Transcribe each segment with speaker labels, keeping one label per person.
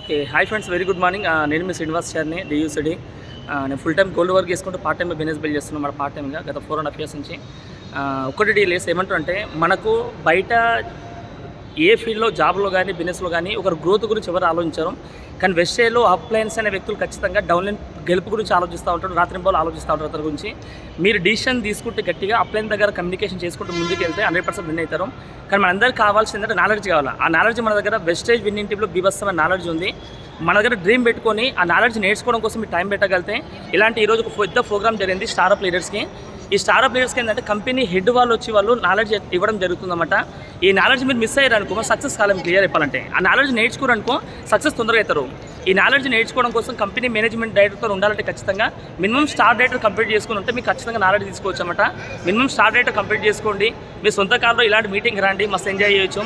Speaker 1: Okay hi friends, very good morning. నేను మీ శ్రీనివాస్ చార్ని డియూసిడి. నేను full time gold work చేసుకుంటూ part time business build చేస్తున్నాను మన పార్ట్ టైంగా గత 4.5 years నుంచి. ఒకటి డీలేస్ ఏమంటారంటే మనకు బయట ఏ ఫీల్డ్లో జాబ్లో కానీ బిజినెస్లో కానీ ఒకరు గ్రోత్ గురించి ఎవరు ఆలోచించారు. కానీ వెస్టేలో అప్లయన్స్ అనే వ్యక్తులు ఖచ్చితంగా డౌన్లైన్ గెలుపు గురించి ఆలోచిస్తూ ఉంటారు, రాత్రింబాలు ఆలోచిస్తూ ఉంటారు. అతని గురించి మీరు డిసిషన్ తీసుకుంటే గట్టిగా అప్లైన్ దగ్గర కమ్యూనికేషన్ చేసుకుంటూ ముందుకు వెళ్తే 100% విన్ అవుతారు. కానీ మనందరికీ కావాల్సింది ఏంటంటే నాలెడ్జ్ కావాలి. ఆ నాలెడ్జ్ మన దగ్గర వెస్టేజ్ విన్నింగ్ టీంలో బీభత్సమైన నాలెడ్జ్ ఉంది. మన దగ్గర డ్రీమ్ పెట్టుకొని ఆ నాలెడ్జ్ నేర్చుకోవడం కోసం మీరు టైం పెట్టగలిగితే ఇలాంటి ఈరోజు ఒక పెద్ద ప్రోగ్రామ్ జరిగింది స్టార్అప్ లీడర్స్కి. ఈ స్టార్అప్ లీడర్స్కి ఏంటంటే కంపెనీ హెడ్ వాళ్ళు వచ్చి వాళ్ళు నాలెడ్జ్ ఇవ్వడం జరుగుతుందన్నమాట. ఈ నాలెడ్జ్ మీరు మిస్ అయ్యారనుకో సక్సెస్ కాలం క్లియర్ చెప్పాలంటే ఆ నాలెడ్జ్ నేర్చుకోరనుకో సక్సెస్ తొందరగా అవుతారు. ఈ నాలెడ్జ్ నేర్చుకోవడం కోసం కంపెనీ మేనేజ్మెంట్ డైరెక్టర్తో ఉండాలంటే ఖచ్చితంగా మినిమం స్టార్ డైరెక్టర్ కంప్లీట్ చేసుకుని ఉంటే మీకు ఖచ్చితంగా నాలెడ్జ్ తీసుకోవచ్చు అన్నమాట. మినిమం స్టార్ డైరెక్టర్ కంప్లీట్ చేసుకోండి. మీ సొంత కాలంలో ఇలాంటి మీటింగ్ రండి, మస్తు ఎంజాయ్ చేయొచ్చు.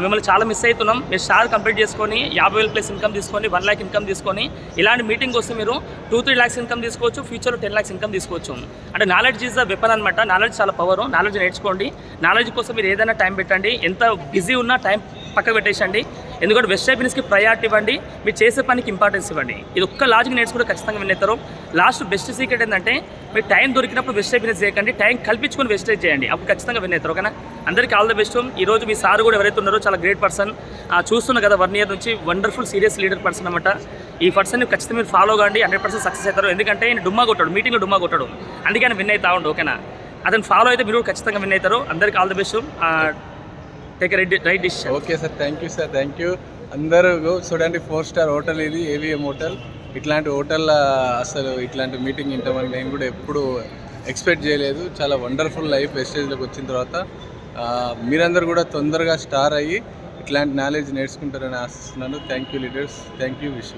Speaker 1: మిమ్మల్ని చాలా మిస్ అవుతున్నాం. మీరు స్టార్ కంప్లీట్ చేసుకొని 50,000+ ఇన్కమ్ తీసుకొని 1 lakh ఇన్కమ్ తీసుకొని ఇలాంటి మీటింగ్ వస్తే మీరు 2-3 lakhs ఇన్కమ్ తీసుకోవచ్చు. ఫ్యూచర్లో 10 lakhs ఇన్కమ్ తీసుకోవచ్చు. అంటే నాలెడ్జ్ ఈజ్ ద వెపన్ అనమాట. నాలెడ్జ్ చాలా పవర్. నాలెడ్జ్ నేర్చుకోండి. నాలెడ్జ్ కోసం మీరు ఏదైనా టైం పెట్టండి. ఎంత బిజీ ఉన్నా టైం పక్కకు పెట్టేసండి. ఎందుకంటే వెస్ట్ బిజినెస్కి ప్రయారిటీ ఇవ్వండి. మీరు చేసే పనికి ఇంపార్టెన్స్ ఇవ్వండి. ఇది ఒక్క లాజిక్ నేర్చుకుంటే ఖచ్చితంగా విన్ అవుతారు. లాస్ట్ బెస్ట్ సీక్రెట్ ఏంటంటే మీరు టైం దొరికినప్పుడు వెస్టేజ్ బిజినెస్ చేయకండి, టైం కల్పించుకొని వెస్టేజ్ చేయండి. అప్పుడు ఖచ్చితంగా విన్ అవుతారు. ఓకేనా? అందరికీ ఆల్ ద బెస్ట్. ఈరోజు మీ సార్ కూడా ఎవరైతే ఉన్నారో చాలా గ్రేట్ పర్సన్. చూస్తున్నా కదా 1 year నుంచి వండర్ఫుల్ సీరియస్ లీడర్ పర్సన్ అనమాట. ఈ పర్సన్ ఖచ్చితంగా మీరు ఫాలో కాండి, 100% సక్సెస్ అవుతారు. ఎందుకంటే ఆయన డుమ్మా కొట్టాడు, మీటింగ్లో డుమ్మా కొట్టాడు, అందుకే ఆయన విన్ అవుతా ఉండు. ఓకేనా? అతను ఫాలో అయితే మీరు ఖచ్చితంగా విన్ అవుతారు. అందరికీ all the best. Take right decision.
Speaker 2: Okay sir, thank you sir, thank you. అందరూ చూడండి, 4-star హోటల్ ఇది, AVM హోటల్. ఇట్లాంటి హోటల్ అసలు ఇట్లాంటి మీటింగ్ ఇంతమంది నేను కూడా ఎప్పుడు ఎక్స్పెక్ట్ చేయలేదు. చాలా వండర్ఫుల్ లైఫ్ వెస్టేజ్లోకి వచ్చిన తర్వాత మీరందరూ కూడా తొందరగా స్టార్ అయ్యి ఇట్లాంటి నాలెడ్జ్ నేర్చుకుంటారని ఆశిస్తున్నాను. Thank you leaders, thank you. Wish